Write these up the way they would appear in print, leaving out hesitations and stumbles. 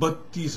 32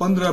15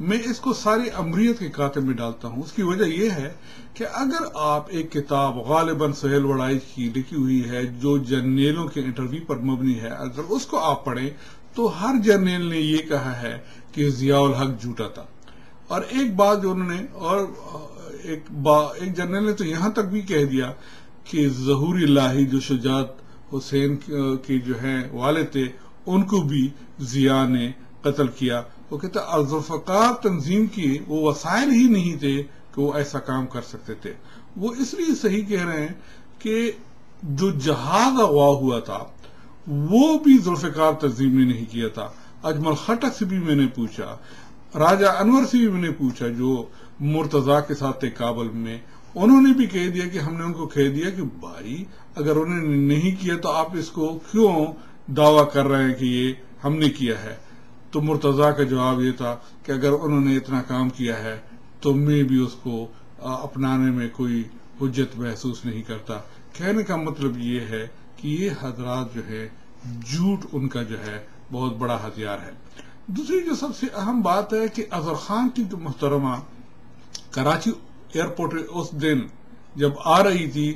میں اس کو ساری امریت کے کاتب میں ڈالتا ہوں. اس کی وجہ یہ ہے کہ اگر آپ ایک کتاب غالباً سہیل وڑائچ کی لکھی ہوئی ہے جو جرنیلوں کے انٹرویو پر مبنی ہے، اگر اس کو آپ پڑھیں تو ہر جرنیل نے یہ کہا ہے کہ ضیاء الحق جھوٹا تھا. اور ایک بات جو انہوں نے، اور ایک جرنیل نے تو یہاں تک بھی کہہ دیا کہ ظہور الہی جو شجاعت حسین کے جو ہیں والد تھے، ان کو بھی ضیاء نے قتل کیا. وہ کہتا ذوالفقار تنظیم کی وہ وسائل ہی نہیں تھے کہ وہ ایسا کام کر سکتے تھے. وہ اس لیے صحیح کہہ رہے ہیں کہ جو جہاد اغوا ہوا تھا وہ بھی ذوالفقار تنظیم نے نہیں کیا تھا. اجمل خٹک سے بھی میں نے پوچھا، راجہ انور سے بھی میں نے پوچھا جو مرتضیٰ کے ساتھ تھے کابل میں، انہوں نے بھی کہہ دیا کہ ہم نے ان کو کہہ دیا کہ بھائی اگر انہوں نے نہیں کیا تو آپ اس کو کیوں دعویٰ کر رہے ہیں کہ یہ ہم نے کیا ہے. تو مرتضیٰ کا جواب یہ تھا کہ اگر انہوں نے اتنا کام کیا ہے تو میں بھی اس کو اپنانے میں کوئی حجت محسوس نہیں کرتا. کہنے کا مطلب یہ ہے کہ یہ حضرات جو ہے جھوٹ ان کا جو ہے بہت بڑا ہتھیار ہے. دوسری جو سب سے اہم بات ہے کہ اظہر خان کی جو محترمہ کراچی ایئرپورٹ اس دن جب آ رہی تھی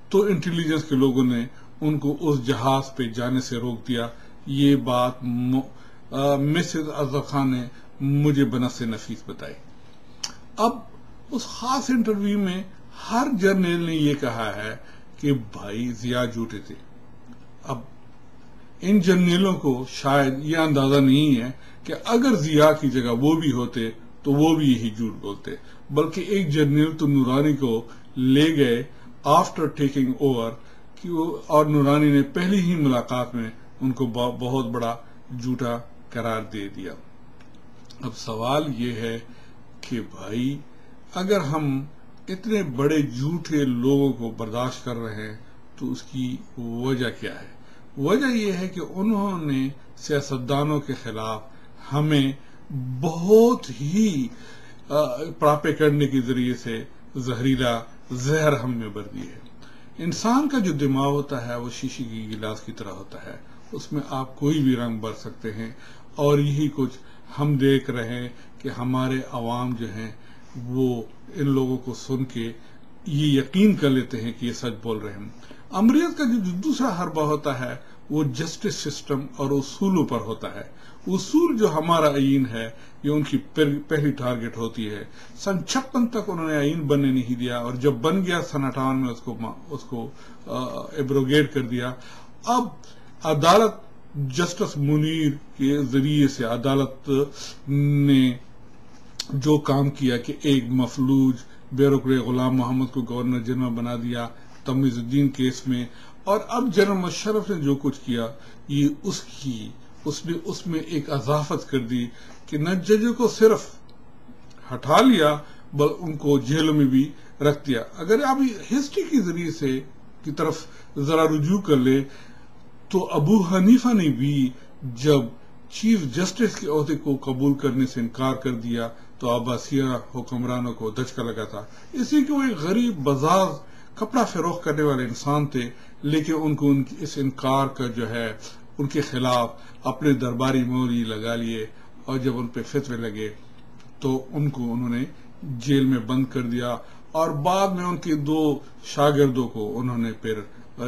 تو انٹیلیجنس کے لوگوں نے ان کو اس جہاز پہ جانے سے روک دیا. یہ بات مسز اظہر خان نے مجھے بنفس نفیس بتائی. اب اس خاص انٹرویو میں ہر جرنیل نے یہ کہا ہے کہ بھائی ضیاء جھوٹے تھے. اب ان جرنیلوں کو شاید یہ اندازہ نہیں ہے کہ اگر ضیاء کی جگہ وہ بھی ہوتے تو وہ بھی یہی جھوٹ بولتے. بلکہ ایک جرنیل تو نورانی کو لے گئے آفٹر ٹیکنگ اوور، اور نورانی نے پہلی ہی ملاقات میں ان کو بہت بڑا جھوٹا قرار دے دیا. اب سوال یہ ہے کہ بھائی اگر ہم اتنے بڑے جھوٹے لوگوں کو برداشت کر رہے ہیں تو اس کی وجہ کیا ہے؟ وجہ یہ ہے کہ انہوں نے سیاستدانوں کے خلاف ہمیں بہت ہی پراپیگنڈے کے ذریعے سے زہریلا زہر ہم میں بھر دی ہے. انسان کا جو دماغ ہوتا ہے وہ شیشے کی گلاس کی طرح ہوتا ہے، اس میں آپ کوئی بھی رنگ بھر سکتے ہیں، اور یہی کچھ ہم دیکھ رہے ہیں کہ ہمارے عوام جو ہیں وہ ان لوگوں کو سن کے یہ یقین کر لیتے ہیں کہ یہ سچ بول رہے ہیں. امریت کا جو دوسرا حربہ ہوتا ہے وہ جسٹس سسٹم اور اصولوں پر ہوتا ہے. اصول جو ہمارا آئین ہے یہ ان کی پہلی ٹارگٹ ہوتی ہے. سن 56 تک انہوں نے آئین بننے نہیں دیا، اور جب بن گیا سن 58 میں اس کو ایبروگیٹ کر دیا. اب عدالت جسٹس منیر کے ذریعے سے عدالت نے جو کام کیا کہ ایک مفلوج بیروکریٹ غلام محمد کو گورنر جنرل بنا دیا تمیز الدین کیس میں، اور اب جنرل مشرف نے جو کچھ کیا یہ اس نے اس میں ایک اضافت کر دی کہ نہ ججوں کو صرف ہٹا لیا بل ان کو جیلوں میں بھی رکھ دیا. اگر آپ ہسٹری کے ذریعے سے کی طرف ذرا رجوع کر لے تو ابو حنیفہ نے بھی جب چیف جسٹس کے عہدے کو قبول کرنے سے انکار کر دیا تو عباسیہ حکمرانوں کو دھچکا لگا تھا. اسی کہ وہ ایک غریب بازار کپڑا فروخت کرنے والے انسان تھے، لیکن ان کو اس انکار کا جو ہے ان کے خلاف اپنے درباری موری لگا لیے، اور جب ان پہ فتوے لگے تو انہوں نے جیل میں بند کر دیا. اور بعد میں ان کے 2 شاگردوں کو انہوں نے پھر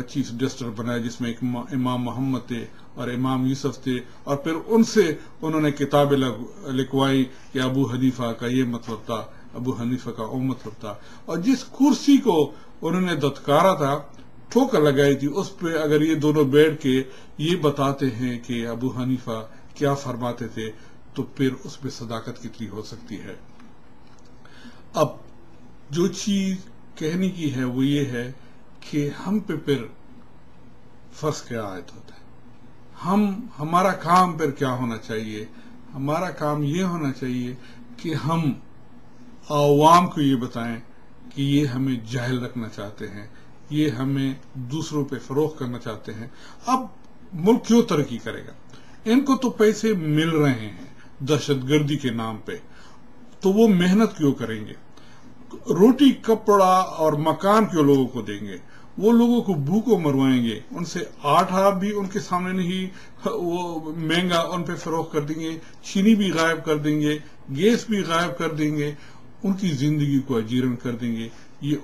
چیف جسٹس بنایا، جس میں ایک امام محمد تھے اور امام یوسف تھے، اور پھر ان سے انہوں نے کتابیں لکھوائی کہ ابو حنیفہ کا یہ مطلب تھا، ابو حنیفہ کا وہ مطلب تھا. اور جس کرسی کو انہوں نے دتکارا تھا، ٹھوکر لگائی تھی، اس پہ اگر یہ دونوں بیٹھ کے یہ بتاتے ہیں کہ ابو حنیفہ کیا فرماتے تھے تو پھر اس میں صداقت کتنی ہو سکتی ہے. اب جو چیز کہنے کی ہے وہ یہ ہے کہ ہم پہ پھر فرض کیا عائد ہوتا ہے، ہمارا کام پھر کیا ہونا چاہیے؟ ہمارا کام یہ ہونا چاہیے کہ ہم عوام کو یہ بتائیں کہ یہ ہمیں جاہل رکھنا چاہتے ہیں، یہ ہمیں دوسروں پہ فروغ کرنا چاہتے ہیں. اب ملک کیوں ترقی کرے گا؟ ان کو تو پیسے مل رہے ہیں دہشت گردی کے نام پہ، تو وہ محنت کیوں کریں گے؟ روٹی کپڑا اور مکان کے لوگوں کو دیں گے، وہ لوگوں کو بھوکوں مروائیں گے، ان سے آٹا بھی ان کے سامنے نہیں وہ مہنگا ان پہ فروخت کر دیں گے، چینی بھی غائب کر دیں گے، گیس بھی غائب کر دیں گے، ان کی زندگی کو اجیرن کر دیں گے۔ یہ